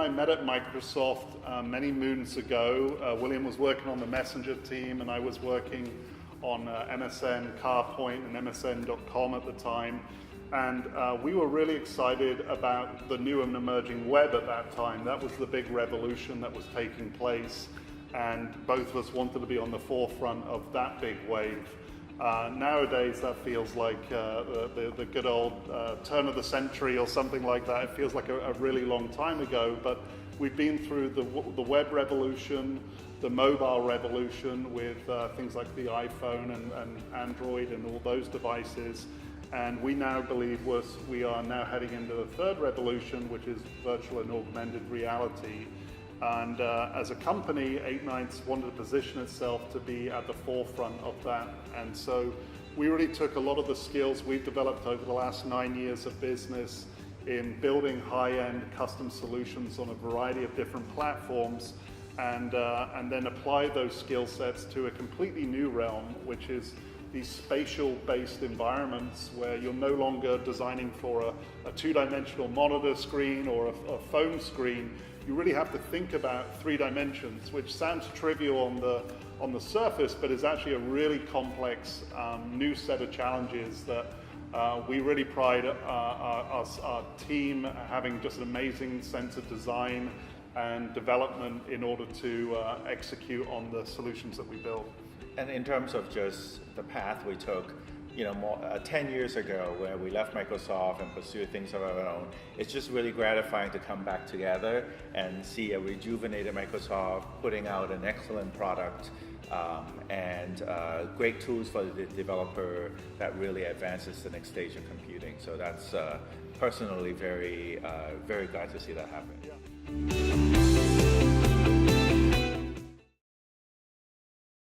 I met at Microsoft many moons ago. William was working on the Messenger team, and I was working on MSN, CarPoint, and MSN.com at the time. And we were really excited about the new and emerging web at that time. That was the big revolution that was taking place, and both of us wanted to be on the forefront of that big wave. Nowadays, that feels like the good old turn of the century or something like that. It feels like a really long time ago, but we've been through the web revolution, the mobile revolution with things like the iPhone and Android and all those devices. And we now believe we are now heading into the third revolution, which is virtual and augmented reality. And as a company, 8ninths wanted to position itself to be at the forefront of that. And so we really took a lot of the skills we've developed over the last 9 years of business in building high-end custom solutions on a variety of different platforms, and then apply those skill sets to a completely new realm, which is these spatial-based environments where you're no longer designing for a two-dimensional monitor screen or a phone screen. You really have to think about 3 dimensions, which sounds trivial on the surface, but is actually a really complex new set of challenges that we really pride our team having just an amazing sense of design and development in order to execute on the solutions that we build. And in terms of just the path we took, 10 years ago where we left Microsoft and pursued things of our own, it's just really gratifying to come back together and see a rejuvenated Microsoft putting out an excellent product and great tools for the developer that really advances the next stage of computing. So that's personally very glad to see that happen. Yeah.